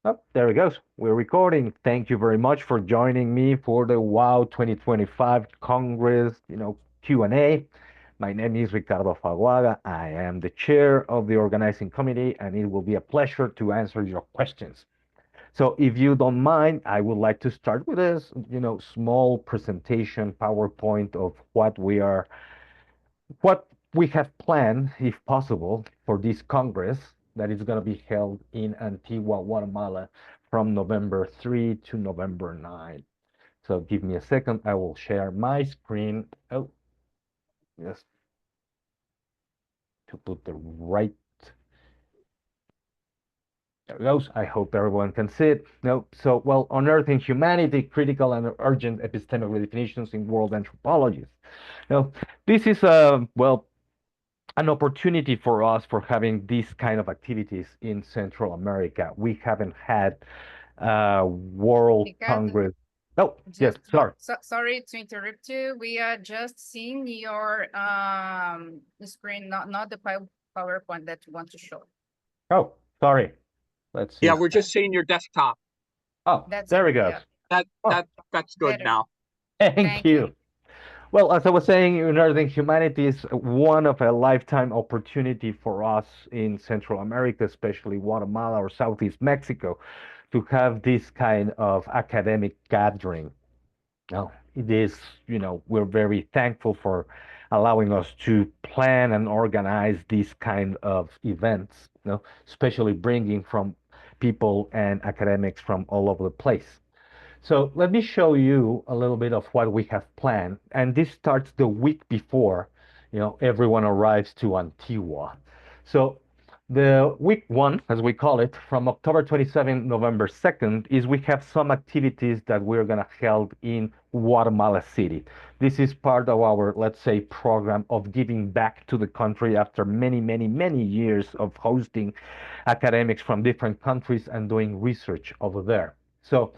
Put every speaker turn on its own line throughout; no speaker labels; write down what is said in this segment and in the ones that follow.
Oh, there it goes. We're recording. Thank you very much for joining me for the WOW 2025 Congress, Q&A. My name is Ricardo Faguaga. I am the chair of the organizing committee, and it will be a pleasure to answer your questions. So if you don't mind, I would like to start with a, small presentation PowerPoint of what we have planned, if possible, for this Congress that is going to be held in Antigua, Guatemala from November 3 to November 9. So give me a second. I will share my screen. Oh, just to put the right. There it goes. I hope everyone can see it. No. So, well, unearthing humanity, critical and urgent epistemic redefinitions in world anthropology. Now, this is an opportunity for us for having these kind of activities in Central America. We haven't had World
Ricardo,
Congress. Oh, yes,
just
sorry.
sorry to interrupt you. We are just seeing your screen, not the PowerPoint that you want to show.
Oh, sorry. Let's
Yeah,
see.
we're just seeing your desktop.
Oh,
That's
there
it.
we go.
Yeah,
That
Oh,
that that's good
better.
now.
thank
Thank you.
you. Well, as I was saying, Unearthing Humanity is one of a lifetime opportunity for us in Central America, especially Guatemala or Southeast Mexico, to have this kind of academic gathering. No, it is, we're very thankful for allowing us to plan and organize these kind of events, especially bringing from people and academics from all over the place. So let me show you a little bit of what we have planned. And this starts the week before, everyone arrives to Antigua. So the week one, as we call it, from October 27th, November 2nd, is we have some activities that we're going to held in Guatemala City. This is part of our, let's say, program of giving back to the country after many, many, many years of hosting academics from different countries and doing research over there. So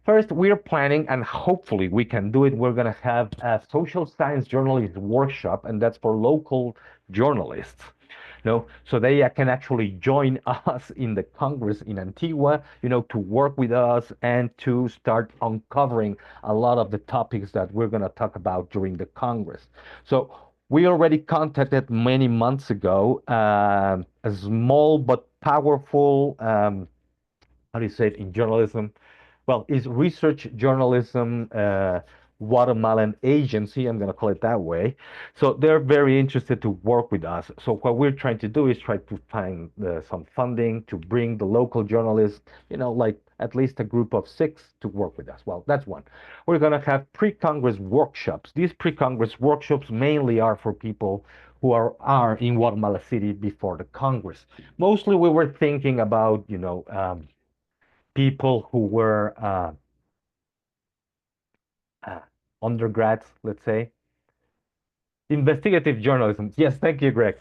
first, we're planning, and hopefully we can do it. We're going to have a social science journalist workshop, and that's for local journalists. So they can actually join us in the Congress in Antigua, to work with us and to start uncovering a lot of the topics that we're going to talk about during the Congress. So we already contacted many months ago a small but powerful how do you say it in journalism? Well, is research journalism Guatemalan agency. I'm going to call it that way. So they're very interested to work with us. So what we're trying to do is try to find some funding to bring the local journalists, like at least a group of 6 to work with us. Well, that's one. We're going to have pre-Congress workshops. These pre-Congress workshops mainly are for people who are in Guatemala City before the Congress. Mostly we were thinking about, people who were uh, undergrads, let's say. Investigative journalism. Yes, thank you, Greg.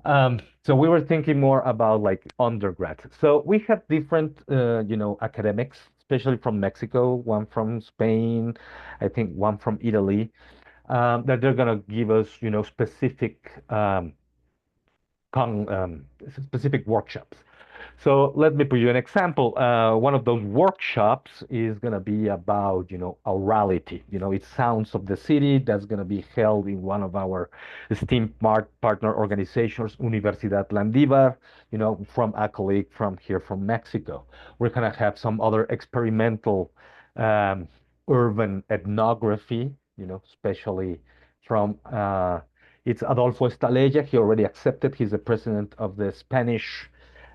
So we were thinking more about like undergrads. So we have different, academics, especially from Mexico, one from Spain, I think one from Italy, that they're gonna give us, specific workshops. So let me put you an example. One of those workshops is going to be about, orality. It's Sounds of the City. That's going to be held in one of our esteemed partner organizations, Universidad Landívar, from a colleague from here from Mexico. We're going to have some other experimental um, urban ethnography, especially from it's Adolfo Estaleja. He already accepted. He's the president of the Spanish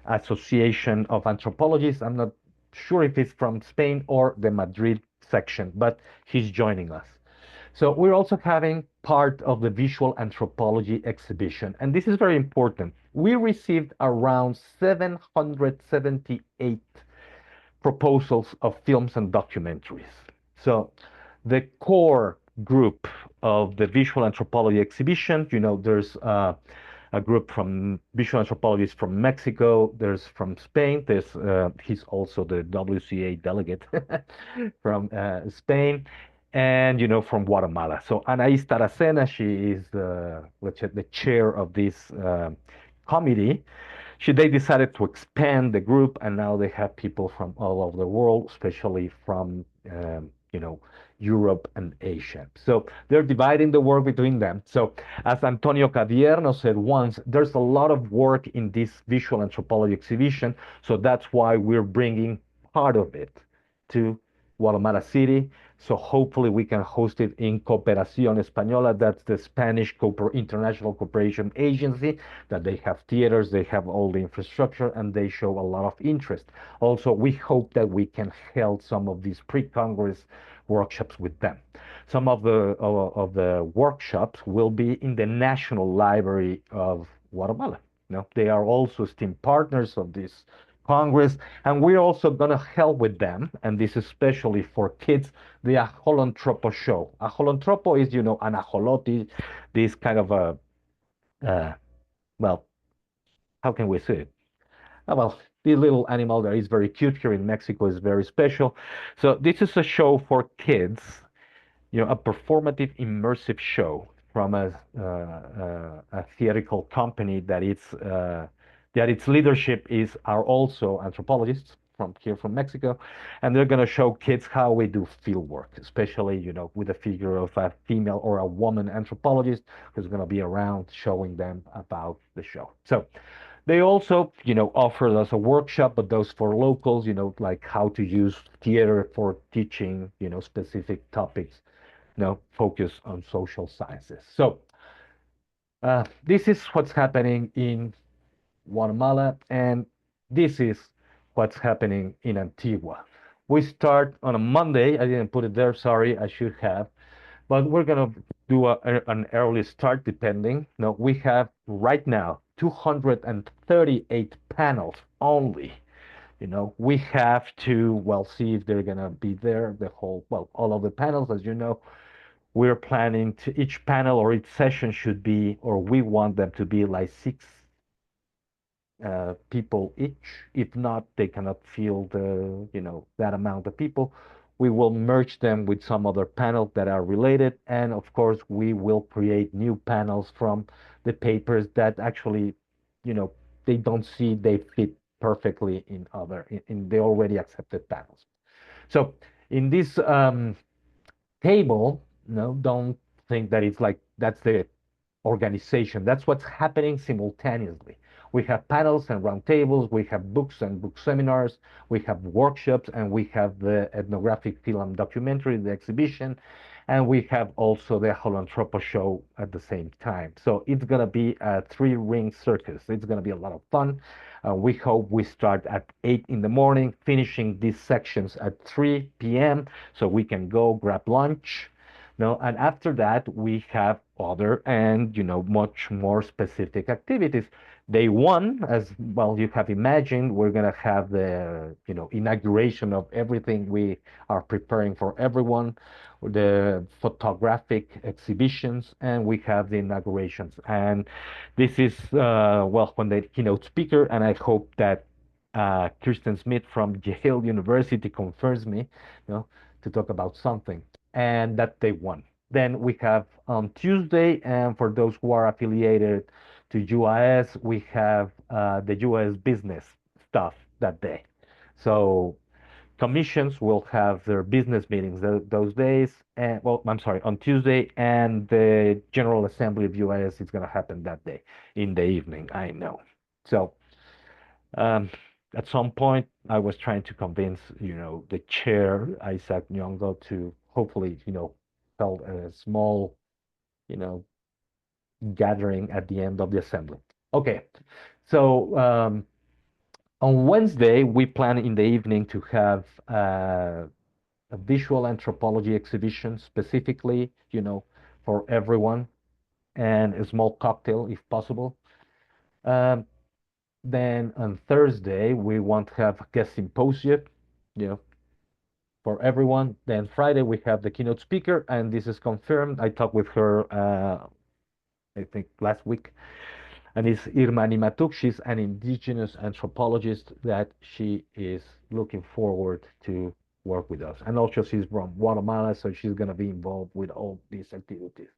Association of Anthropologists. I'm not sure if he's from Spain or the Madrid section, but he's joining us. So we're also having part of the visual anthropology exhibition, and this is very important. We received around 778 proposals of films and documentaries. So the core group of the visual anthropology exhibition, there's a group from visual anthropologists from Mexico, there's from Spain, he's also the WCA delegate from Spain, and from Guatemala. So Anaís Taracena, she is let's say the chair of this committee. they decided to expand the group, and now they have people from all over the world, especially from Europe and Asia. So they're dividing the work between them. So as Antonio Cadierno said once, there's a lot of work in this visual anthropology exhibition. So that's why we're bringing part of it to Guatemala City. So hopefully we can host it in Cooperación Española. That's the Spanish International Cooperation Agency, that they have theaters, they have all the infrastructure, and they show a lot of interest. Also, we hope that we can hold some of these pre-Congress workshops with them. Some of the workshops will be in the National Library of Guatemala. They are also esteemed partners of this Congress, and we're also going to help with them, and this is especially for kids, the Ajolontropo show. Ajolontropo is, an ajolote, this kind of well, how can we say it? Well, this little animal that is very cute here in Mexico is very special. So this is a show for kids, a performative immersive show from a theatrical company that its leadership are also anthropologists from here from Mexico, and they're going to show kids how we do field work, especially with the figure of a female or a woman anthropologist who's going to be around showing them about the show. So they also, offer us a workshop, but those for locals, like how to use theater for teaching, specific topics, focus on social sciences. So this is what's happening in Guatemala, and this is what's happening in Antigua. We start on a Monday. I didn't put it there, sorry, I should have. But we're going to do an early start depending. No, we have right now 238 panels only. We have to, see if they're going to be there, all of the panels, as you know. We're planning to each panel or each session should be, or we want them to be like 6 people each. If not, they cannot fill that amount of people. We will merge them with some other panels that are related, and of course, we will create new panels from the papers that actually, they don't see they fit perfectly in the already accepted panels. So in this table, don't think that it's like that's the organization. That's what's happening simultaneously. We have panels and roundtables, we have books and book seminars, we have workshops, and we have the ethnographic film documentary, the exhibition, and we have also the Ajolontropo show at the same time. So it's going to be a 3-ring circus. It's going to be a lot of fun. We hope we start at 8 in the morning, finishing these sections at 3 p.m. so we can go grab lunch. And after that, we have other and, much more specific activities. Day 1, as well, you have imagined, we're going to have the, inauguration of everything we are preparing for everyone, the photographic exhibitions, and we have the inaugurations. And this is, when the keynote speaker, and I hope that Kirsten Smith from Yale University confirms me, to talk about something, and that day 1. Then we have on Tuesday, and for those who are affiliated to UIS, we have the UIS business stuff that day. So commissions will have their business meetings those days, and on Tuesday, and the General Assembly of UIS is going to happen that day in the evening, I know. So at some point, I was trying to convince, the chair, Isaac Nyongo, to hopefully, held a small, gathering at the end of the assembly. Okay, so on Wednesday, we plan in the evening to have a visual anthropology exhibition specifically, for everyone, and a small cocktail if possible. Then on Thursday, we want to have a guest symposium, for everyone. Then Friday, we have the keynote speaker, and this is confirmed. I talked with her, I think last week, and it's Irma Nimatuk. She's an indigenous anthropologist that she is looking forward to work with us. And also she's from Guatemala, so she's going to be involved with all these activities.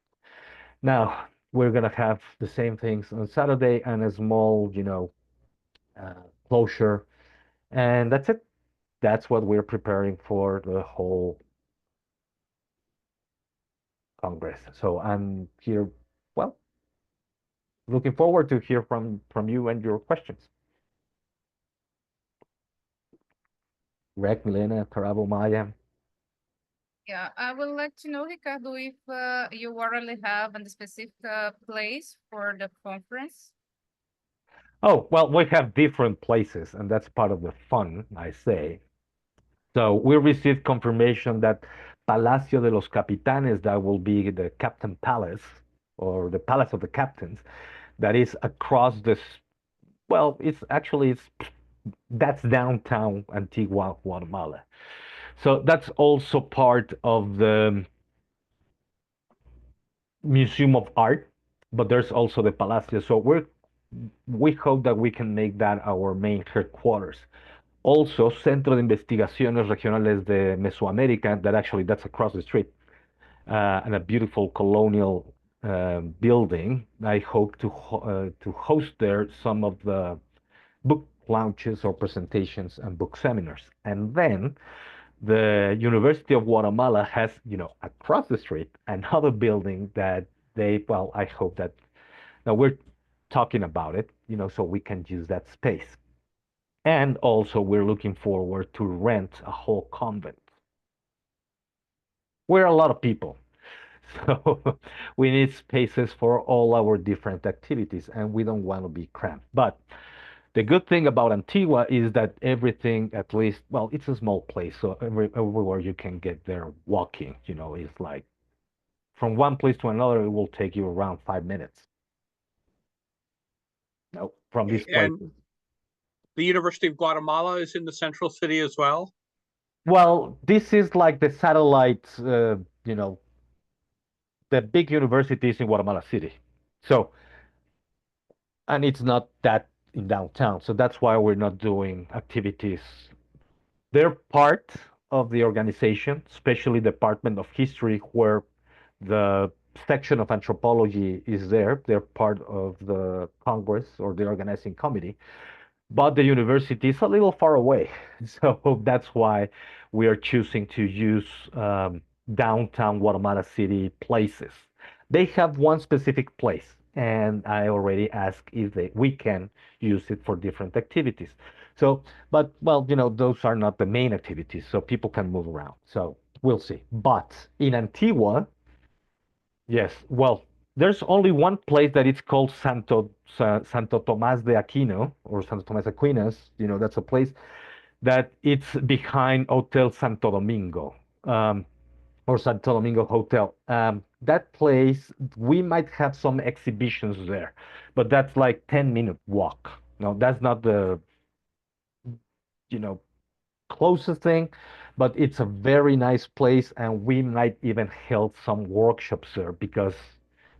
Now, we're going to have the same things on Saturday and a small, closure, and that's it. That's what we're preparing for the whole Congress. So I'm here, well, looking forward to hear from you and your questions. Greg, Milena, Karabo, Maya.
Yeah, I would like to know, Ricardo, if you already have a specific place for the conference.
Oh, well, we have different places, and that's part of the fun, I say. So we received confirmation that Palacio de los Capitanes, that will be the Captain Palace or the Palace of the Captains, that is across this. Well, it's that's downtown Antigua, Guatemala. So that's also part of the Museum of Art, but there's also the Palacio. So we hope that we can make that our main headquarters. Also, Centro de Investigaciones Regionales de Mesoamérica, that actually that's across the street, and a beautiful colonial building. I hope to host there some of the book launches or presentations and book seminars. And then the University of Guatemala has, across the street, another building that well, I hope that now we're talking about it, so we can use that space. And also, we're looking forward to rent a whole convent. We're a lot of people, so we need spaces for all our different activities, and we don't want to be cramped. But the good thing about Antigua is that everything, at least, well, it's a small place, so everywhere you can get there walking, it's like from one place to another, it will take you around 5 minutes. No, from these
And
places.
the University of Guatemala is in the central city as well.
Well, this is like the satellite, the big universities in Guatemala City. So, and it's not that in downtown. So that's why we're not doing activities. They're part of the organization, especially Department of History, where the section of anthropology is there. They're part of the Congress or the organizing committee. But the university is a little far away. So that's why we are choosing to use downtown Guatemala City places. They have one specific place, and I already asked if we can use it for different activities. So, but well, those are not the main activities, so people can move around. So we'll see. But in Antigua, yes, well, there's only one place that it's called Santo Tomás de Aquino or Santo Tomás Aquinas. That's a place that it's behind Hotel Santo Domingo, or Santo Domingo Hotel. That place, we might have some exhibitions there, but that's like 10-minute walk. No, that's not the, you know, closest thing, but it's a very nice place, and we might even hold some workshops there because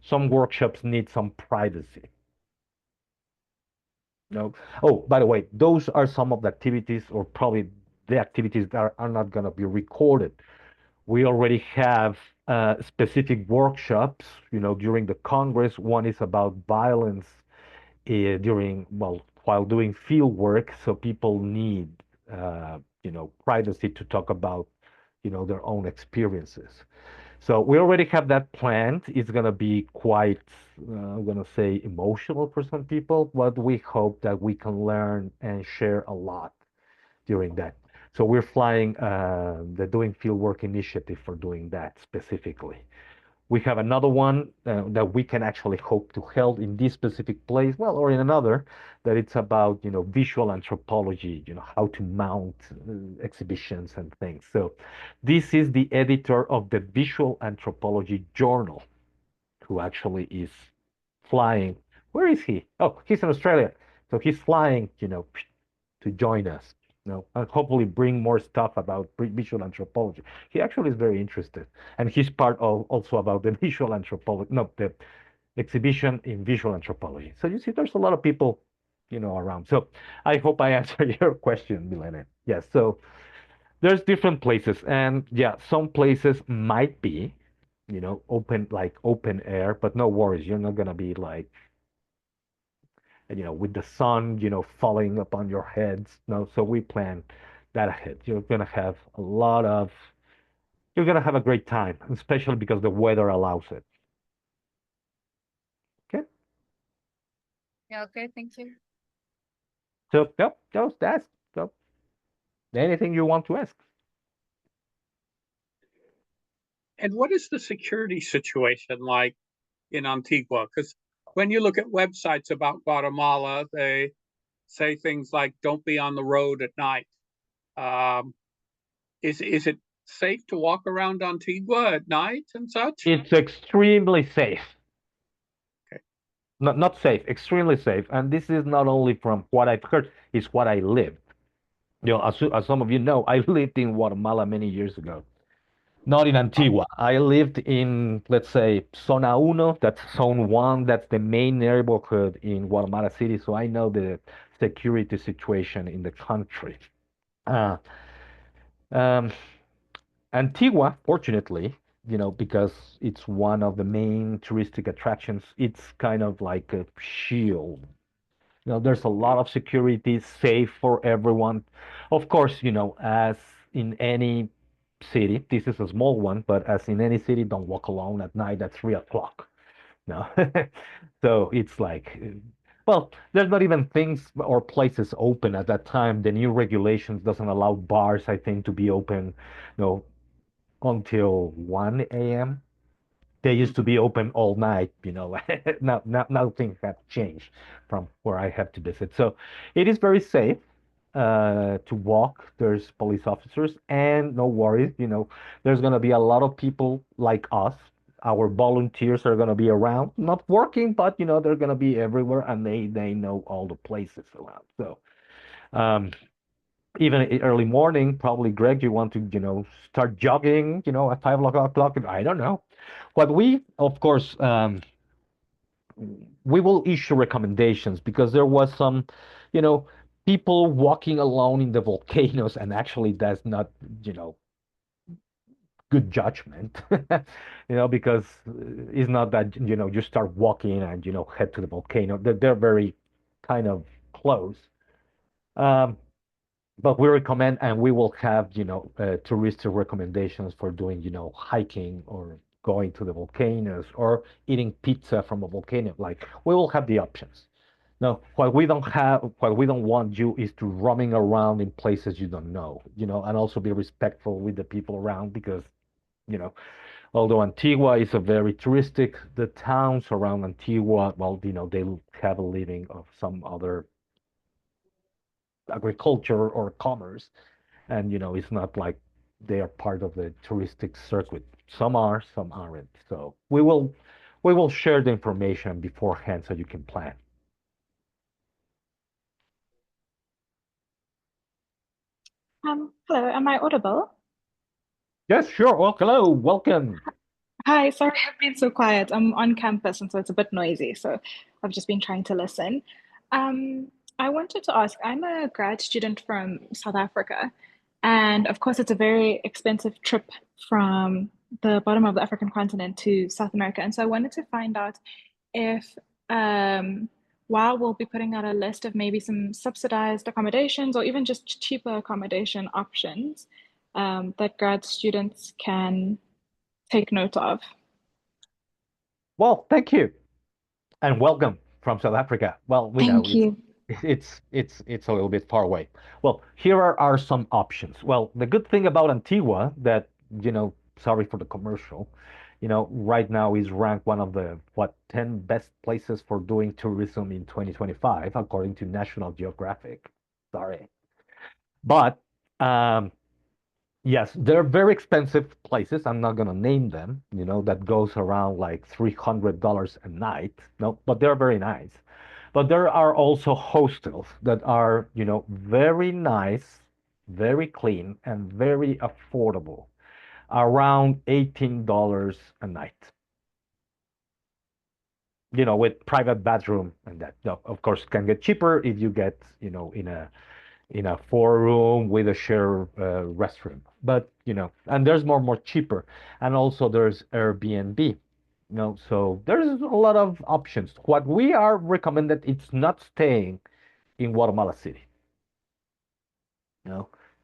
some workshops need some privacy. No. Oh, by the way, those are some of the activities, or probably the activities that are not going to be recorded. We already have specific workshops, during the Congress. One is about violence while doing field work, so people need, privacy to talk about, their own experiences. So we already have that planned. It's going to be quite, I'm going to say, emotional for some people, but we hope that we can learn and share a lot during that. So we're flying the Doing Fieldwork initiative for doing that specifically. We have another one that we can actually hope to held in this specific place, well, or in another, that it's about, visual anthropology, how to mount exhibitions and things. So this is the editor of the Visual Anthropology Journal, who actually is flying. Where is he? Oh, he's in Australia. So he's flying, to join us, and hopefully bring more stuff about visual anthropology. He actually is very interested, and he's part of also about the visual anthropology, no, the exhibition in visual anthropology. So you see, there's a lot of people, around. So I hope I answered your question, Milena. Yes. So there's different places, and yeah, some places might be, open, like open air, but no worries, you're not gonna be like with the sun, falling upon your heads. No, so we plan that ahead. You're gonna have a great time, especially because the weather allows it. Okay.
Yeah, okay, thank you.
So, yep, that's so anything you want to ask.
And what is the security situation like in Antigua? Because when you look at websites about Guatemala, they say things like "Don't be on the road at night." Um, is it safe to walk around Antigua at night and such?
It's extremely safe.
Okay.
Not safe, extremely safe. And this is not only from what I've heard, it's what I lived. As some of you know, I lived in Guatemala many years ago. Not in Antigua. I lived in, let's say, Zona Uno. That's Zone 1. That's the main neighborhood in Guatemala City. So I know the security situation in the country. Uh, um, Antigua, fortunately, because it's one of the main touristic attractions, it's kind of like a shield. There's a lot of security, safe for everyone. Of course, as in any city, this is a small one, but as in any city, don't walk alone at night at 3 o'clock. No. So it's like, well, there's not even things or places open at that time. The new regulations doesn't allow bars, I think, to be open, until 1 a.m. They used to be open all night. Now things have changed from where I have to visit. So it is very safe to walk. There's police officers, and no worries, there's gonna be a lot of people like us. Our volunteers are gonna be around, not working, but they're gonna be everywhere, and they know all the places around. So um, even early morning, probably Greg, you want to, start jogging, at 5 o'clock. I don't know. What we, of course, we will issue recommendations because there was some, you know, people walking alone in the volcanoes, and actually that's not, you know, good judgment, because it's not that, you start walking and, head to the volcano. They're very kind of close. Um, but we recommend, and we will have, touristic recommendations for doing, hiking or going to the volcanoes or eating pizza from a volcano. Like, we will have the options. No, what we don't want you is to roaming around in places you don't know, and also be respectful with the people around because, you know, although Antigua is a very touristic, the towns around Antigua, well, they have a living of some other agriculture or commerce, and it's not like they are part of the touristic circuit. Some are, some aren't. So we will share the information beforehand so you can plan.
Hello, am I audible?
Yes, sure. Well, hello, welcome.
Hi, sorry I've been so quiet. I'm on campus and so it's a bit noisy, so I've just been trying to listen. Um, I wanted to ask, I'm a grad student from South Africa, and of course it's a very expensive trip from the bottom of the African continent to South America. And so I wanted to find out if while we'll be putting out a list of maybe some subsidized accommodations or even just cheaper accommodation options that grad students can take note of.
Well, thank you and welcome from South Africa. Well, we know
Thank
it's
you.
it's a little bit far away. Well, here are some options. Well, the good thing about Antigua that, sorry for the commercial, right now is ranked one of the 10 best places for doing tourism in 2025 according to National Geographic. Sorry. But yes, they're very expensive places. I'm not gonna name them, that goes around like $300 a night. No, but they're very nice. But there are also hostels that are, very nice, very clean, and very affordable, around $18 a night. With private bathroom and that. No, of course, can get cheaper if you get, in a 4 room with a share restroom. But and there's more cheaper, and also there's Airbnb. So there's a lot of options. What we are recommended, it's not staying in Guatemala City.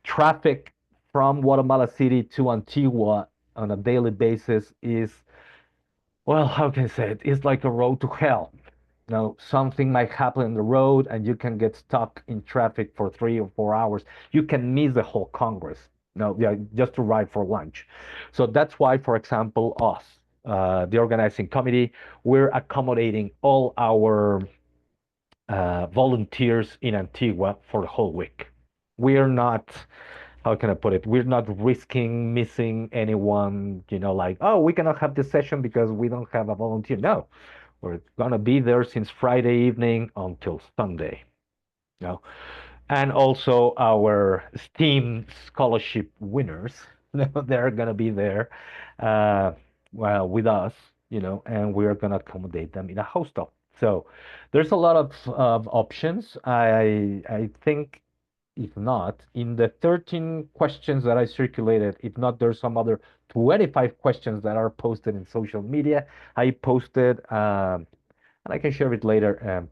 Traffic from Guatemala City to Antigua on a daily basis is, well, how can I say it? It's like a road to hell. Something might happen on the road and you can get stuck in traffic for 3 or 4 hours. You can miss the whole Congress. Yeah, just to ride for lunch. So that's why, for example, us, the organizing committee, we're accommodating all our volunteers in Antigua for the whole week. We are not, how can I put it? We're not risking missing anyone, like, oh, we cannot have this session because we don't have a volunteer. No, we're gonna be there since Friday evening until Sunday. And also our STEAM scholarship winners, they're gonna be there, well, with us, and we're gonna accommodate them in a hostel. So there's a lot of options. I think, if not, in the 13 questions that I circulated, if not, there's some other 25 questions that are posted in social media. I posted, and I can share it later.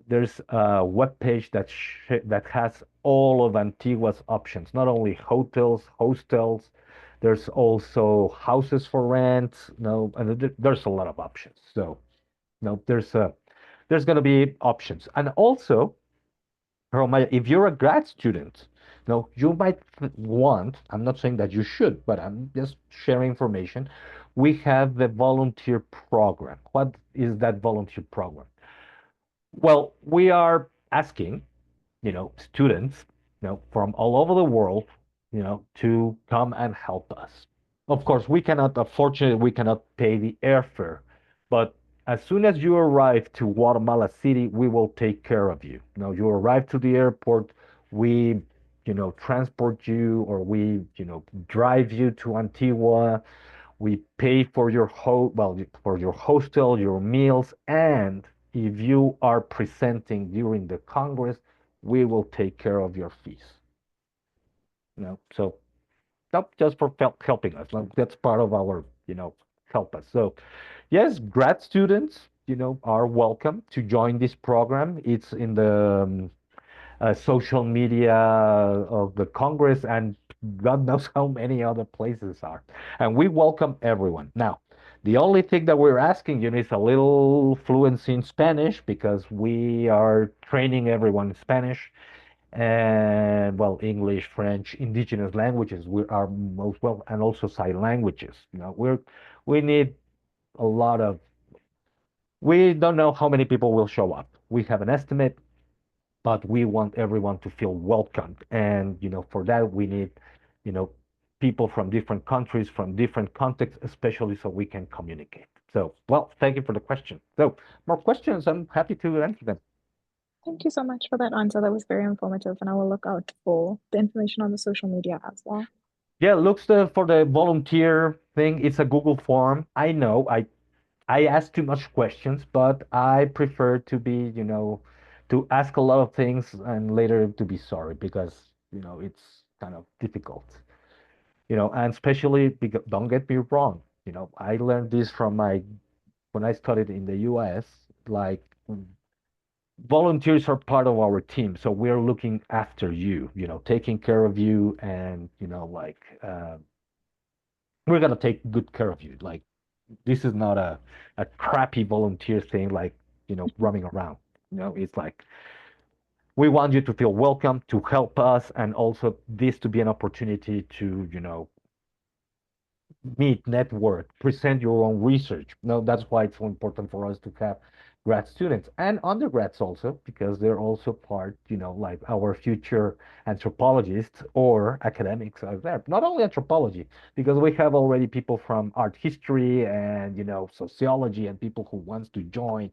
There's a web page that has all of Antigua's options, not only hotels, hostels. There's also houses for rent. And there's a lot of options. So, there's going to be options, and also, Romaya, if you're a grad student, you might want. I'm not saying that you should, but I'm just sharing information. We have the volunteer program. What is that volunteer program? Well, we are asking, students, from all over the world, to come and help us. Of course, unfortunately, we cannot pay the airfare, but as soon as you arrive to Guatemala City, we will take care of you. You arrive to the airport, we, transport you, or we, drive you to Antigua. We pay for your for your hostel, your meals, and if you are presenting during the Congress, we will take care of your fees. So not just for helping us. That's part of our, help us. So yes, grad students, are welcome to join this program. It's in the social media of the Congress, and God knows how many other places are. And we welcome everyone. Now, the only thing that we're asking you is a little fluency in Spanish, because we are training everyone in Spanish, and, well, English, French, indigenous languages we are most well, and also sign languages. We need a lot of. We don't know how many people will show up. We have an estimate, but we want everyone to feel welcomed. And, for that, we need, you know, people from different countries, from different contexts, especially so we can communicate. So, well, thank you for the question. So, more questions, I'm happy to answer them.
Thank you so much for that answer. That was very informative, and I will look out for the information on the social media as well.
Yeah, looks for the volunteer thing. It's a Google form. I know I ask too much questions, but I prefer to be, to ask a lot of things and later to be sorry, because, it's kind of difficult, and especially because, don't get me wrong, I learned this from when I studied in the US, like, volunteers are part of our team, so we're looking after you, taking care of you, and, like, we're gonna take good care of you. Like, this is not a crappy volunteer thing, like, roaming around. It's like, we want you to feel welcome, to help us, and also this to be an opportunity to, meet, network, present your own research. That's why it's so important for us to have grad students and undergrads also, because they're also part, like our future anthropologists or academics are there. Not only anthropology, because we have already people from art history and, sociology, and people who wants to join.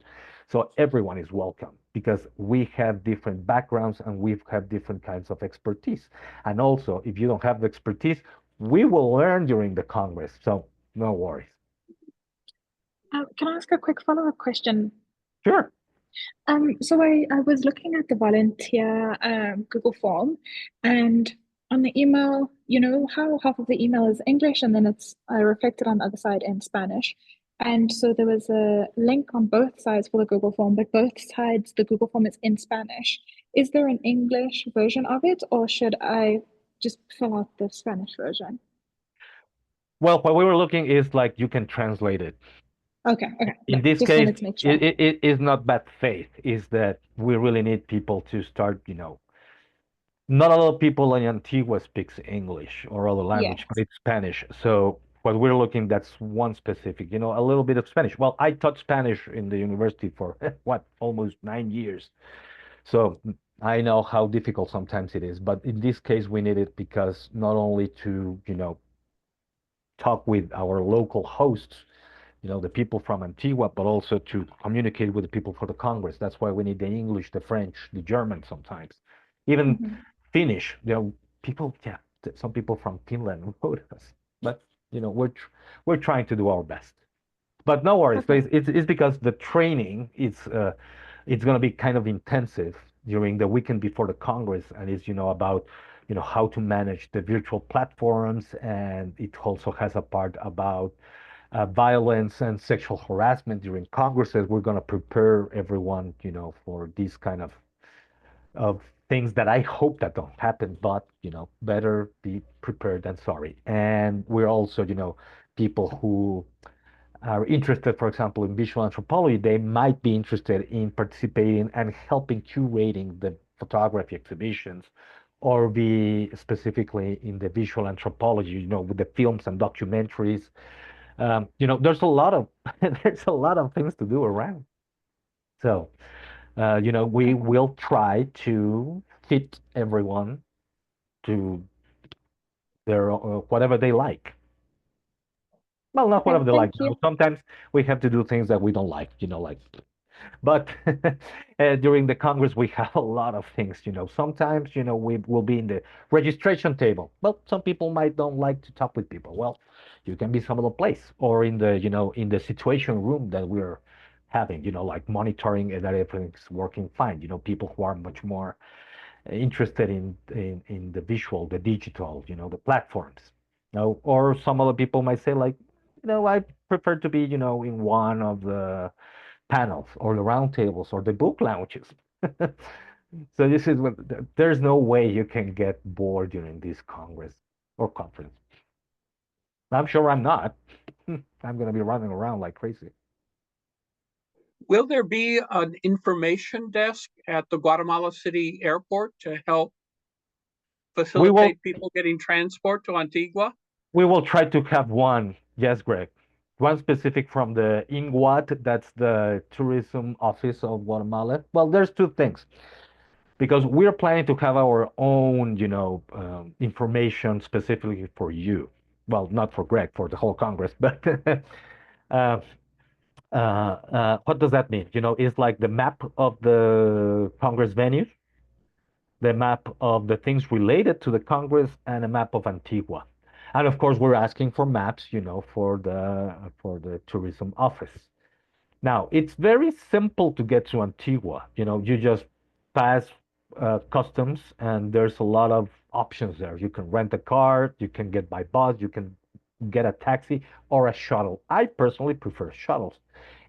So everyone is welcome, because we have different backgrounds and we have different kinds of expertise. And also, if you don't have the expertise, we will learn during the Congress, so no worries.
Can I ask a quick follow-up question?
Sure.
So I was looking at the volunteer Google form, and on the email, you know how half of the email is English and then it's reflected on the other side in Spanish. And so there was a link on both sides for the Google form, but both sides, the Google form is in Spanish. Is there an English version of it, or should I just fill out the Spanish version?
Well, what we were looking is like you can translate it.
Okay, okay.
In
Yeah,
this
just
case,
wanted to make sure.
it is not bad faith. Is that we really need people to start, not a lot of people in Antigua speaks English or other language, but
Yes.
it's Spanish. So what we're looking, that's one specific, a little bit of Spanish. Well, I taught Spanish in the university for what, almost 9 years. So I know how difficult sometimes it is. But in this case, we need it because not only to, talk with our local hosts, the people from Antigua, but also to communicate with the people for the Congress. That's why we need the English, the French, the German sometimes, even
Mhm.
Finnish. People, yeah, some people from Finland wrote us, but we're trying to do our best. But no worries,
Okay.
it's because the training is it's going to be kind of intensive during the weekend before the Congress, and it's about how to manage the virtual platforms, and it also has a part about violence and sexual harassment during congresses. We're going to prepare everyone, for these kind of things that I hope that don't happen, but better be prepared than sorry. And we're also, people who are interested, for example, in visual anthropology, they might be interested in participating and helping curating the photography exhibitions, or be specifically in the visual anthropology, with the films and documentaries. There's a lot of there's a lot of things to do around. So, we
Okay.
will try to fit everyone to their whatever they like. Well, not
Okay.
whatever they like.
Thank you.
Sometimes we have to do things that we don't like. Like. But during the Congress, we have a lot of things. Sometimes we will be in the registration table. Well, some people might don't like to talk with people. Well, you can be some other place, or in the in the situation room that we're having. Like monitoring that everything's working fine. People who are much more interested in the visual, the digital, the platforms. Or some other people might say like, I prefer to be, in one of the panels or the roundtables or the book lounges. So this is what there's no way you can get bored during this congress or conference. I'm sure I'm not. I'm going to be running around like crazy.
Will there be an information desk at the Guatemala City Airport to help
We will
facilitate people getting transport to Antigua?
we will try to have one. Yes, Greg. One specific from the INGUAT, that's the tourism office of Guatemala. Well, there's two things. Because we're planning to have our own, information specifically for you. Well, not for Greg, for the whole Congress, but uh, what does that mean? It's like the map of the Congress venues, the map of the things related to the Congress, and a map of Antigua. And of course, we're asking for maps, for the tourism office. Now, it's very simple to get to Antigua. You just pass customs, and there's a lot of options there. You can rent a car, you can get by bus, you can get a taxi or a shuttle. I personally prefer shuttles.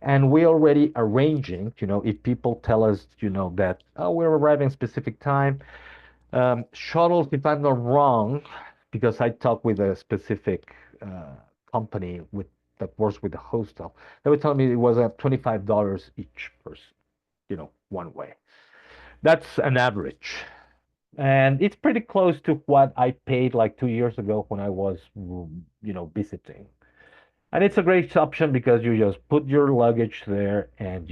And we're already arranging, if people tell us, that, oh, we're arriving specific time, shuttles, if I'm not wrong, because I talked with a specific company that works with the hostel. They were telling me it was $25 each person, one way. That's an average. And it's pretty close to what I paid like 2 years ago when I was, visiting. And it's a great option because you just put your luggage there, and,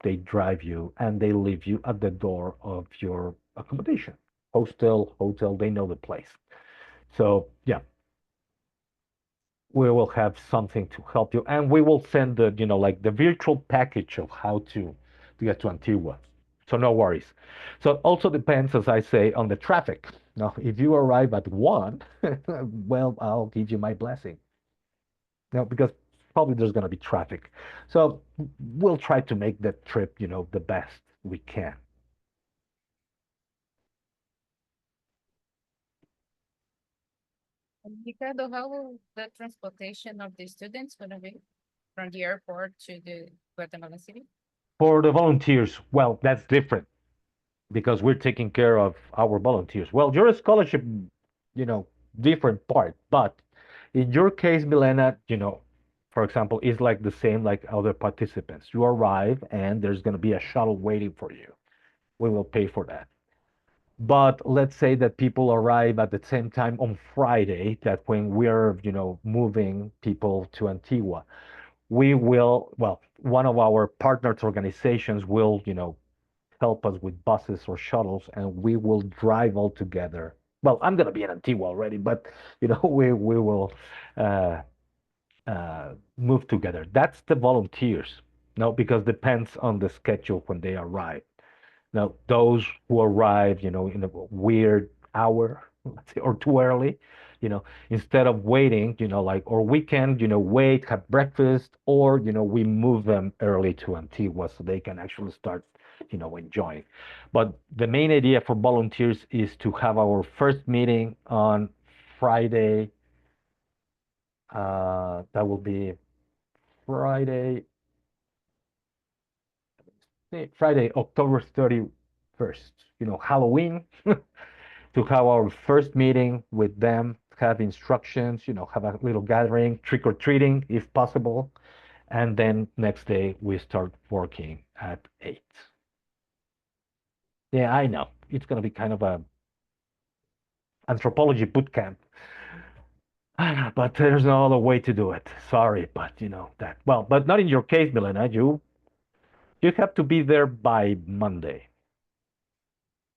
they drive you and they leave you at the door of your accommodation. Hostel, hotel, they know the place. So, yeah, we will have something to help you, and we will send the like the virtual package of how to get to Antigua. So no worries. So it also depends, as I say, on the traffic. Now, if you arrive at 1, well, I'll give you my blessing. Because probably there's going to be traffic. So we'll try to make that trip, the best we can.
Ricardo, how will the transportation of the students gonna be from the airport to the Guatemala City?
For the volunteers, well, that's different because we're taking care of our volunteers. Well, your scholarship, different part, but in your case, Milena, for example, is like the same like other participants. You arrive and there's going to be a shuttle waiting for you. We will pay for that. But let's say that people arrive at the same time on Friday, that when we're, moving people to Antigua, we will, well, one of our partners organizations will, help us with buses or shuttles, and we will drive all together. Well, I'm gonna be in Antigua already, but we will uh, move together. That's the volunteers. No, because depends on the schedule when they arrive. Now, those who arrive, in a weird hour, let's say, or too early, instead of waiting, like, or we can, wait, have breakfast, or, we move them early to Antigua so they can actually start, enjoying. But the main idea for volunteers is to have our first meeting on Friday. That will be Friday, Friday, October 31st, Halloween, to have our first meeting with them, have instructions, have a little gathering, trick or treating if possible. And then next day we start working at 8. Yeah, I know. It's going to be kind of a anthropology boot camp. But there's no other way to do it. Sorry, but that. Well, but not in your case, Milena. You have to be there by Monday.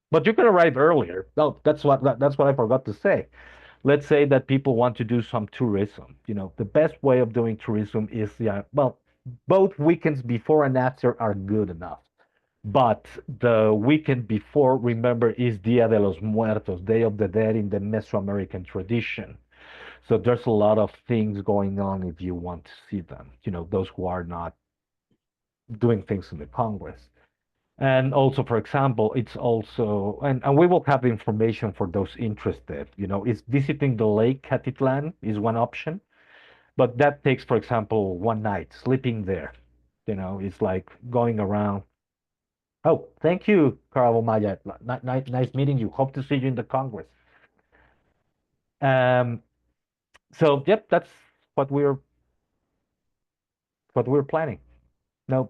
But you can arrive earlier. No, that's what I forgot to say. Let's say that people want to do some tourism. The best way of doing tourism is, yeah, well, both weekends before and after are good enough. But the weekend before, remember, is Dia de los Muertos, Day of the Dead in the Mesoamerican tradition. So there's a lot of things going on if you want to see them, those who are not doing things in the Congress. And also, for example, it's also, and we will have information for those interested, is visiting the lake Catitlan is one option, but that takes, for example, one night sleeping there. It's like going around. Oh, thank you, Carol Maya. Nice meeting you. Hope to see you in the Congress. Um, so yep, that's what we're planning. No,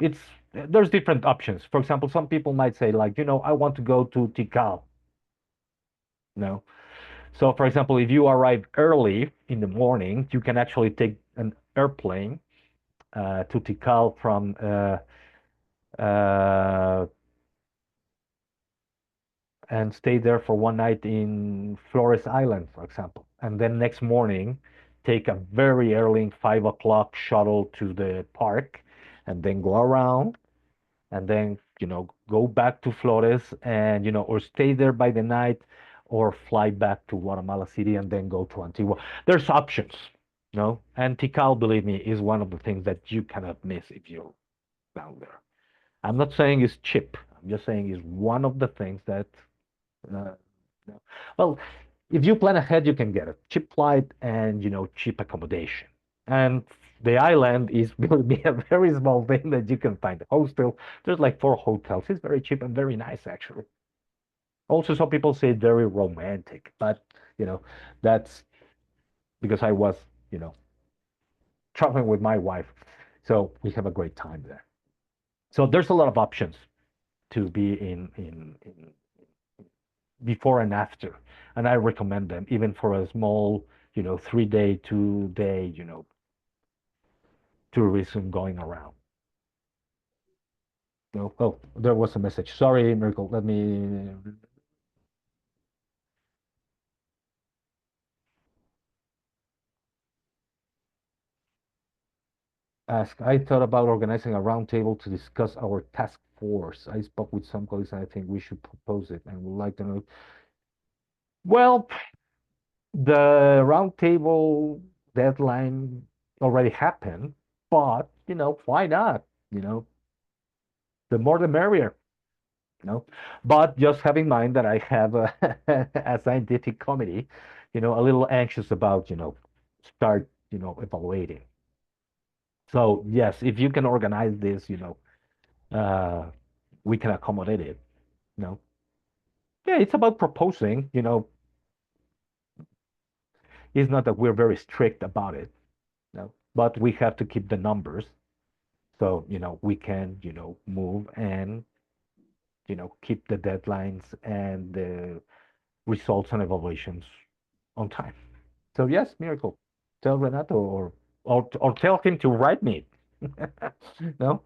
there's different options. For example, some people might say like, I want to go to Tikal. No. So, for example, if you arrive early in the morning, you can actually take an airplane to Tikal from uh, and stay there for one night in Flores Island, for example. And then next morning, take a very early 5 o'clock shuttle to the park and then go around and then, go back to Flores and, or stay there by the night or fly back to Guatemala City and then go to Antigua. There's options, no? And Tikal, believe me, is one of the things that you cannot miss if you're down there. I'm not saying it's cheap. I'm just saying it's one of the things that uh, no. Well, if you plan ahead, you can get a cheap flight and cheap accommodation. And the island is going to be a very small thing that you can find a hostel. There's like 4 hotels. It's very cheap and very nice, actually. Also, some people say very romantic, but that's because I was, you know, traveling with my wife, so we have a great time there. So there's a lot of options to be in before and after. And I recommend them even for a small, 3 day, 2 day, tourism going around. Oh, there was a message. Sorry, Miracle. Let me ask. I thought about organizing a roundtable to discuss our task force. I spoke with some colleagues and I think we should propose it and would like to know. Well, the roundtable deadline already happened, but why not? The more the merrier. No, but just have in mind that I have a scientific committee, a little anxious about, start, evaluating. So yes, if you can organize this, uh, we can accommodate it. No, yeah, it's about proposing. It's not that we're very strict about it. No, but we have to keep the numbers so we can move and keep the deadlines and the results and evaluations on time. So yes, miracle. Tell Renato or tell him to write me. No,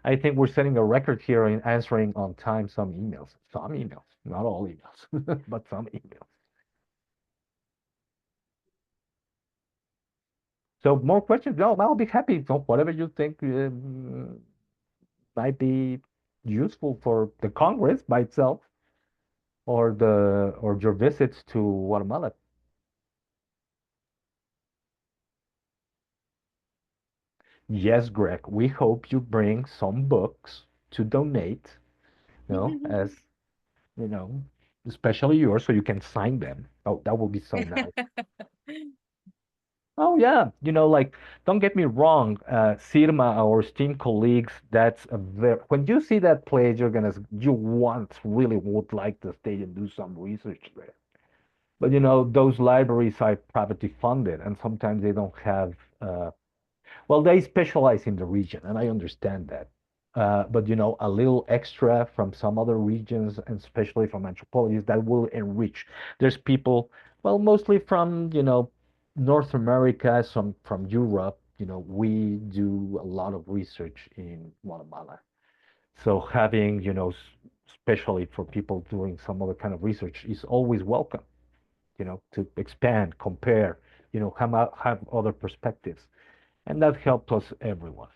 I think we're setting a record here in answering on time some emails. Some emails, not all emails, but some emails. So more questions? No, I'll be happy. So whatever you think might be useful for the Congress by itself or your visits to Guatemala. Yes, Greg, we hope you bring some books to donate, as you know, especially yours, so you can sign them. Oh, that would be so nice. Oh yeah, like don't get me wrong, Sirma, our esteemed colleagues, that's a very when you see that place, you want really would like to stay and do some research there. But those libraries are privately funded, and sometimes they don't have well, they specialize in the region, and I understand that. But a little extra from some other regions, and especially from anthropologists, that will enrich. There's people, well, mostly from North America, some from Europe. We do a lot of research in Guatemala, so having especially for people doing some other kind of research, is always welcome. To expand, compare, have other perspectives, and that helps us everyone.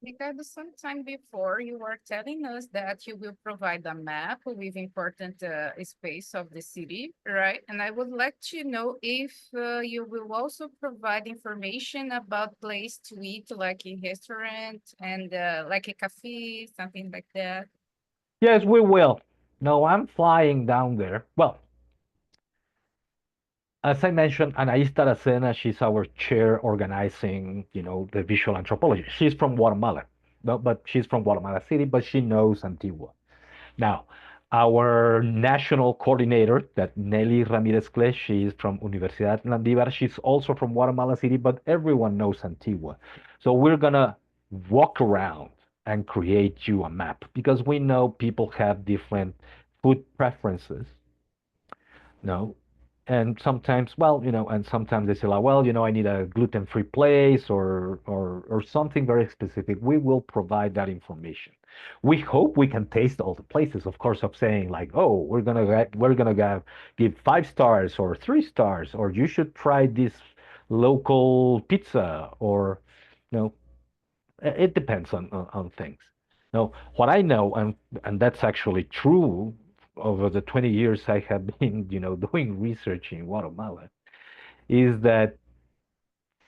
Ricardo, sometime before you were telling us that you will provide a map with important space of the city, right? And I would like to know if you will also provide information about place to eat, like a restaurant and like a cafe, something like that.
Yes, we will. No, I'm flying down there. Well, as I mentioned, Anaís Taracena, she's our chair organizing, the visual anthropology. She's from Guatemala, no, but she's from Guatemala City, but she knows Antigua. Now, our national coordinator, that Nelly Ramirez Cles, she is from Universidad Landívar. She's also from Guatemala City, but everyone knows Antigua. So we're gonna walk around and create you a map because we know people have different food preferences. No, and sometimes, well, and sometimes they say like, well, I need a gluten-free place or something very specific. We will provide that information. We hope we can taste all the places, of course, of saying like, oh, we're gonna give 5 stars or 3 stars, or you should try this local pizza, or you know, it depends on things. Now, what I know, and that's actually true over the 20 years I have been, doing research in Guatemala, is that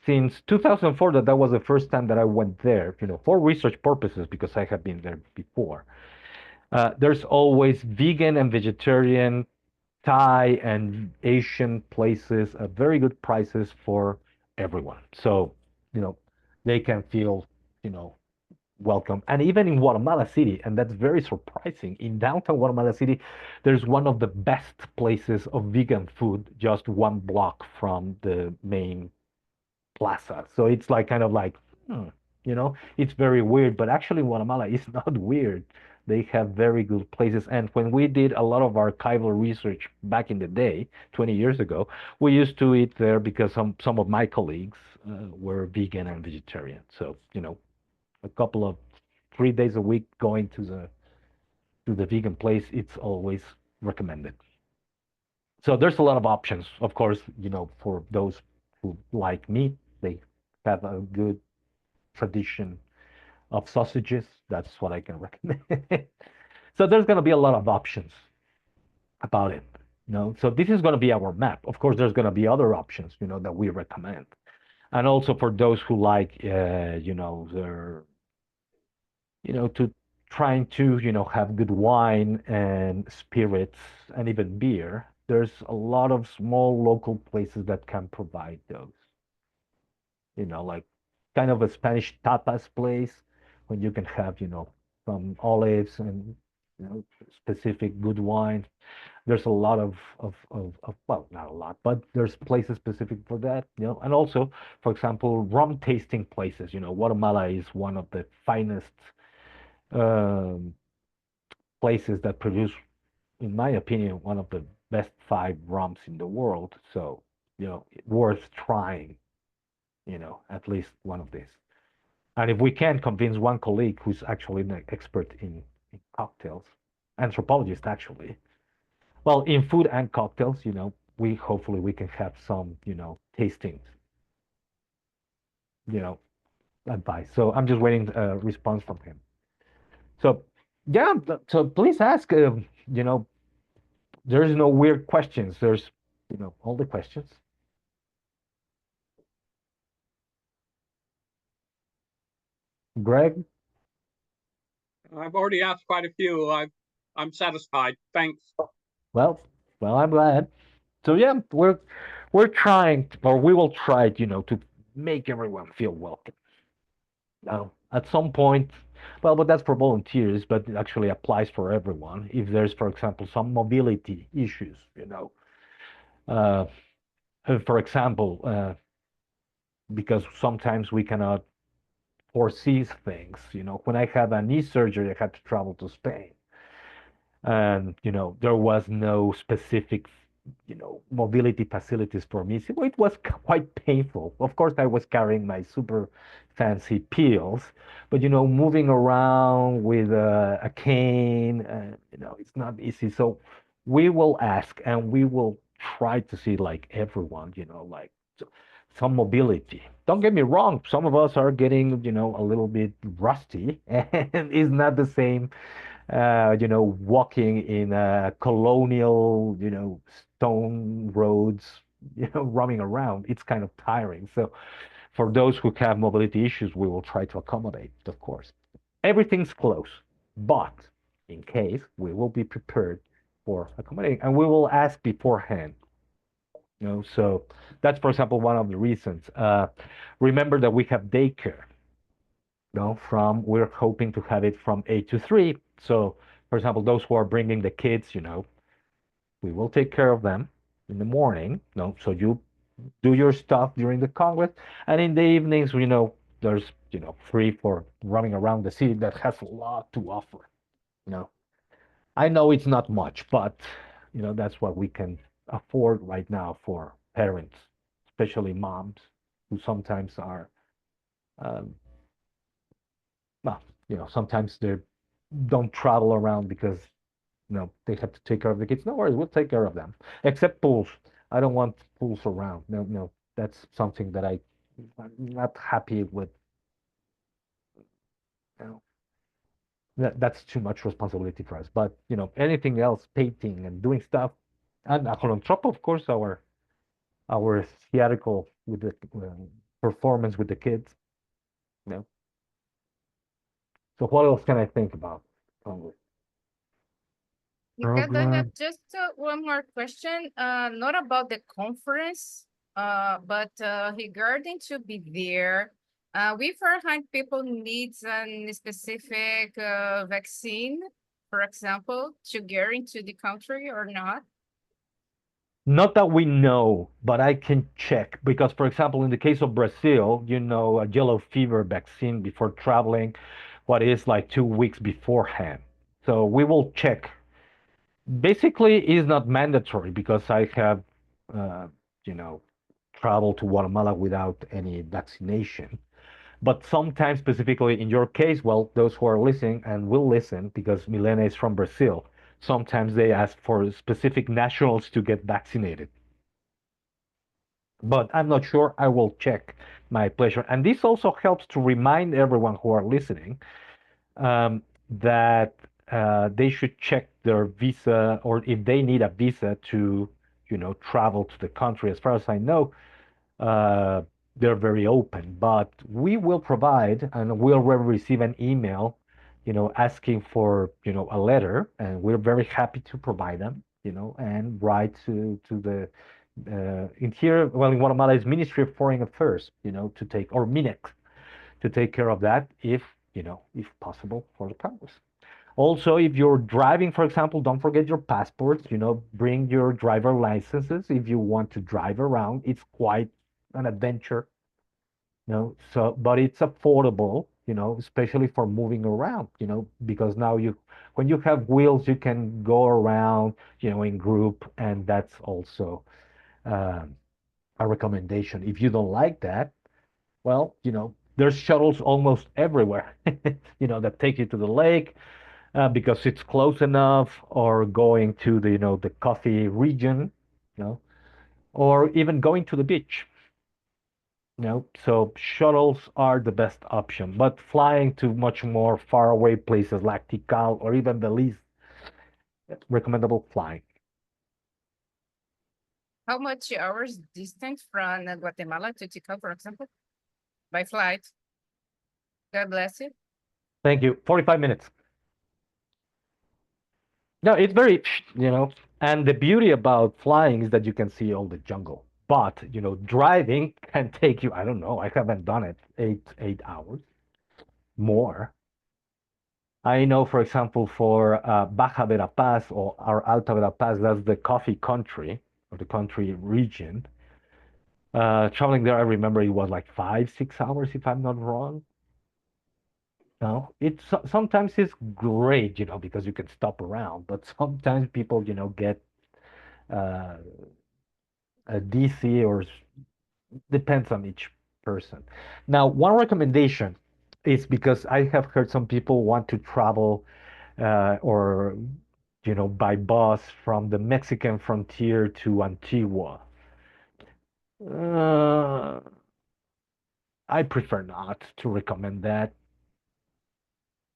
since 2004, that was the first time that I went there, for research purposes, because I have been there before. There's always vegan and vegetarian, Thai and Asian places at very good prices for everyone. So, you know, they can feel, you know, welcome. And even in Guatemala City, and that's very surprising, in downtown Guatemala City, there's one of the best places of vegan food just one block from the main plaza. So it's like kind of like, it's very weird, but actually Guatemala is not weird. They have very good places. And when we did a lot of archival research back in the day, 20 years ago, we used to eat there because some of my colleagues were vegan and vegetarian. So, a couple of 3 days a week going to the vegan place, it's always recommended. So there's a lot of options, of course, for those who like meat, they have a good tradition of sausages. That's what I can recommend. So there's going to be a lot of options about it. So this is going to be our map. Of course, there's going to be other options, that we recommend. And also for those who like, their to trying to, have good wine and spirits and even beer. There's a lot of small local places that can provide those, like kind of a Spanish tapas place when you can have, some olives and, specific good wine. There's a lot of well, not a lot, but there's places specific for that, and also, for example, rum tasting places. Guatemala is one of the finest um, places that produce, in my opinion, one of the best five rums in the world. So, worth trying, at least one of these. And if we can convince one colleague who's actually an expert in cocktails, anthropologist actually, well, in food and cocktails, we hopefully we can have some, tastings, you know, advice. So I'm just waiting a response from him. So yeah, so please ask. There's no weird questions. There's, all the questions. Greg,
I've already asked quite a few. I'm satisfied. Thanks.
well, I'm glad. So yeah, we're trying, or we will try, to make everyone feel welcome. Now, at some point, well, but that's for volunteers, but it actually applies for everyone. If there's, for example, some mobility issues, uh, for example, because sometimes we cannot foresee things. When I had a knee surgery, I had to travel to Spain, and there was no specific, mobility facilities for me. So it was quite painful. Of course, I was carrying my super fancy pills, but moving around with a cane, it's not easy. So we will ask, and we will try to see, like, everyone, like, some mobility. Don't get me wrong, some of us are getting, a little bit rusty, and it's not the same, walking in colonial, stone roads, roaming around. It's kind of tiring. So for those who have mobility issues, we will try to accommodate, of course. Everything's close, but in case, we will be prepared for accommodating, and we will ask beforehand. So that's, for example, one of the reasons. Remember that we have daycare. We're hoping to have it from 8 to 3. So, for example, those who are bringing the kids, we will take care of them in the morning. So you do your stuff during the Congress, and in the evenings, there's, free for running around the city that has a lot to offer. You know, I know it's not much, but that's what we can afford right now for parents, especially moms, who sometimes are, um, well, sometimes they don't travel around because they have to take care of the kids. No worries, we'll take care of them. Except pools. I don't want pools around. No, no, that's something that I'm not happy with. You know, that's too much responsibility for us. But anything else, painting and doing stuff, and on top, of course, our theatrical with the performance with the kids. You know. So what else can I think about?
Ricardo, I have
Program.
just one more question, not about the conference, but regarding to be there, we find people needs a specific vaccine, for example, to get into the country or not?
Not that we know, but I can check because, for example, in the case of Brazil, a yellow fever vaccine before traveling, what is like 2 weeks beforehand. So we will check. Basically, it's not mandatory because I have, uh, you know, traveled to Guatemala without any vaccination. But sometimes, specifically in your case, well, those who are listening and will listen because Milena is from Brazil, sometimes they ask for specific nationals to get vaccinated. But I'm not sure. I will check. My pleasure. And this also helps to remind everyone who are listening that they should check their visa or if they need a visa to, travel to the country. As far as I know, uh, they're very open. But we will provide and we'll receive an email asking for, a letter, and we're very happy to provide them, and write to the in here, well, in Guatemala is Ministry of Foreign Affairs, to take, or MINEX, to take care of that if possible for the Congress. Also, if you're driving, for example, don't forget your passports, bring your driver licenses if you want to drive around. It's quite an adventure, so, but it's affordable, especially for moving around, because now when you have wheels, you can go around, in group, and that's also um, a recommendation. If you don't like that, well, there's shuttles almost everywhere, that take you to the lake, because it's close enough, or going to the coffee region, or even going to the beach. So shuttles are the best option, but flying to much more far away places like Tikal or even Belize, recommendable flying.
How much hours distance from Guatemala to Tikal, for example, by flight? God bless you.
Thank you. 45 minutes. No, it's very, and the beauty about flying is that you can see all the jungle. But, driving can take you, I don't know, I haven't done it, 8 hours more. I know, for example, for Baja Verapaz or Alta Verapaz, that's the coffee country or the country region. Traveling there, I remember it was like 5, 6 hours, if I'm not wrong. No, sometimes it's great, because you can stop around, but sometimes people, get uh, a DC, or depends on each person. Now, one recommendation is, because I have heard some people want to travel, or by bus from the Mexican frontier to Antigua. Uh, I prefer not to recommend that.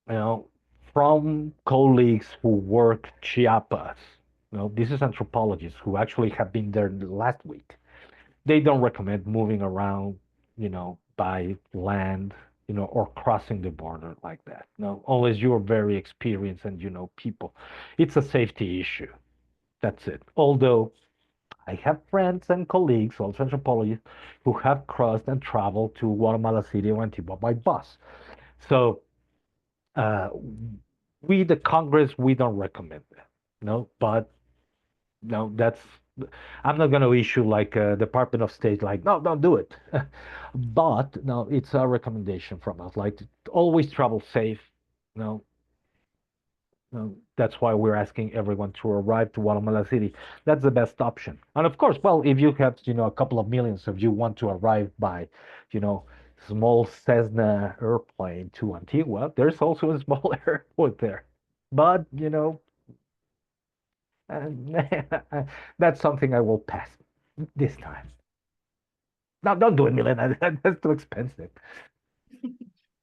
You know, from colleagues who work Chiapas, this is anthropologists who actually have been there last week. They don't recommend moving around, by land, or crossing the border like that. No, unless you're very experienced and you know people. It's a safety issue. That's it. Although I have friends and colleagues, also anthropologists, who have crossed and traveled to Guatemala City or Antigua by bus. So uh, we, the Congress, we don't recommend that. No, but no, I'm not going to issue like a Department of State, like, no, don't do it. But no, it's a recommendation from us, like, to always travel safe. No, no, that's why we're asking everyone to arrive to Guatemala City. That's the best option. And of course, well, if you have, a couple of millions, if you want to arrive by, you know, small Cessna airplane to Antigua, there's also a small airport there. But, and that's something I will pass this time. No, don't do it, Milena. That's too expensive.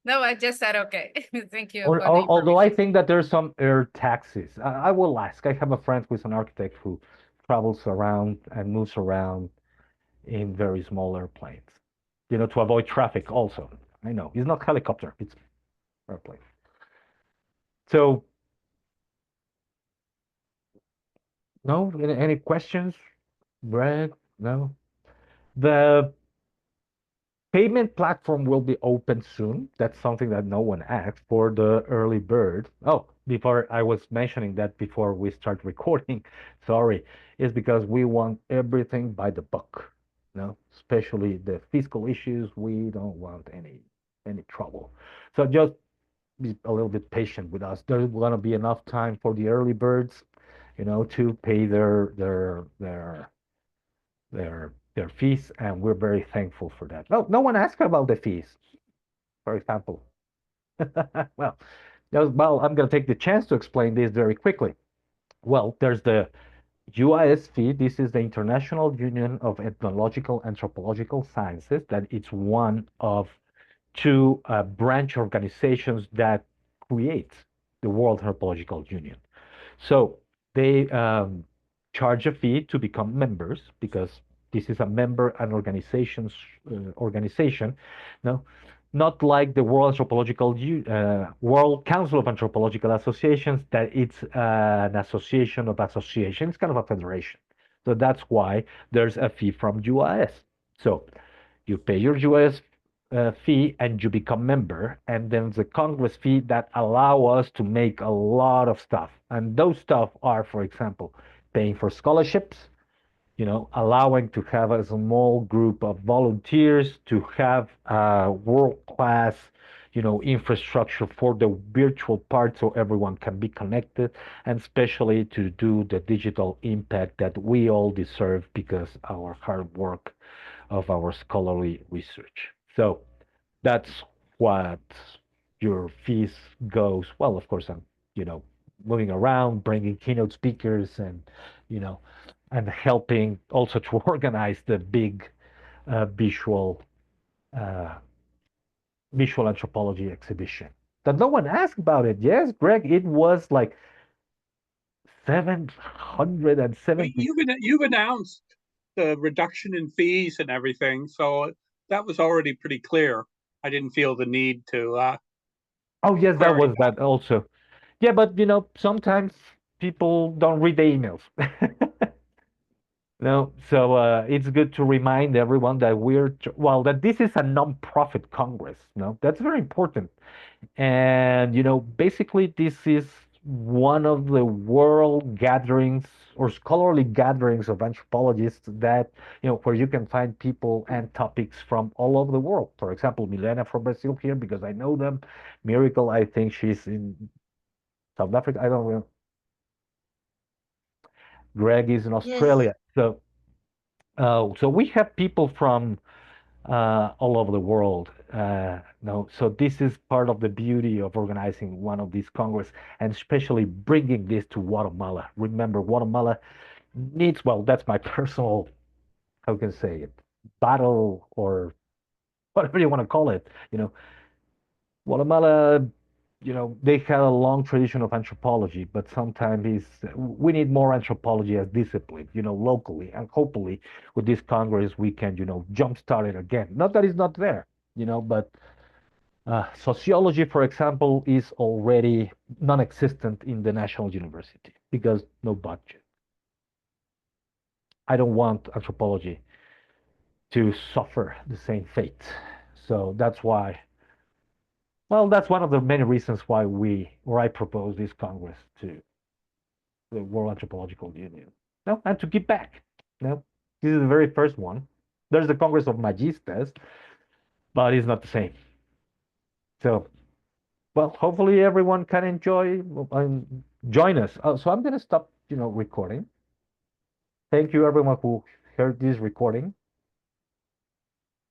No, I just said okay. Thank you
Or,
for the
although I
information.
think that there's some air taxis. I will ask. I have a friend who's an architect who travels around and moves around in very small airplanes, to avoid traffic also. I know. It's not helicopter, it's airplane. So, no, any questions, Brad? No. The payment platform will be open soon. That's something that no one asked for the early bird. Oh, before I was mentioning that before we start recording, sorry, is because we want everything by the book. Especially the fiscal issues. We don't want any trouble. So just be a little bit patient with us. There's gonna be enough time for the early birds, to pay their fees, and we're very thankful for that. No one asked about the fees, for example. Well, I'm going to take the chance to explain this very quickly. Well, there's the UIS fee. This is the International Union of Ethnological Anthropological Sciences. That it's one of two branch organizations that creates the World Anthropological Union. So they charge a fee to become members, because this is a member and organization. No, not like the World Council of Anthropological Associations, that it's an association of associations. It's kind of a federation. So that's why there's a fee from US. So you pay your US fee and you become member, and then the Congress fee that allow us to make a lot of stuff. And those stuff are, for example, paying for scholarships, allowing to have a small group of volunteers to have world-class, infrastructure for the virtual part so everyone can be connected, and especially to do the digital impact that we all deserve because our hard work of our scholarly research. So that's what your fees goes. Well, of course, I'm, moving around, bringing keynote speakers you know, and helping also to organize the big visual uh, visual anthropology exhibition that no one asked about it. Yes, Greg, it was like
But
770.
you've announced the reduction in fees and everything, so that was already pretty clear. I didn't feel the need to
Oh, yes, that
query
was that also. Yeah, but sometimes people don't read the emails. No, so it's good to remind everyone that that this is a non-profit Congress. No, that's very important. And basically, this is one of the world gatherings or scholarly gatherings of anthropologists that where you can find people and topics from all over the world. For example, Milena from Brazil here because I know them. Miracle, I think she's in South Africa. I don't know. Greg is in
Yes.
Australia. So we have people from all over the world. No, so this is part of the beauty of organizing one of these congress, and especially bringing this to Guatemala. Remember, Guatemala needs, well, that's my personal, how can I say it, battle or whatever you want to call it. Guatemala, they had a long tradition of anthropology, but sometimes we need more anthropology as discipline, locally. And hopefully with this Congress, we can, jumpstart it again. Not that it's not there, but sociology, for example, is already non-existent in the National University because no budget. I don't want anthropology to suffer the same fate. So that's why, well, that's one of the many reasons why I propose this Congress to the World Anthropological Union. No, and to give back. No, this is the very first one. There's the Congress of Magistas, but it's not the same. So, well, hopefully everyone can enjoy and join us. So I'm going to stop, recording. Thank you everyone who heard this recording.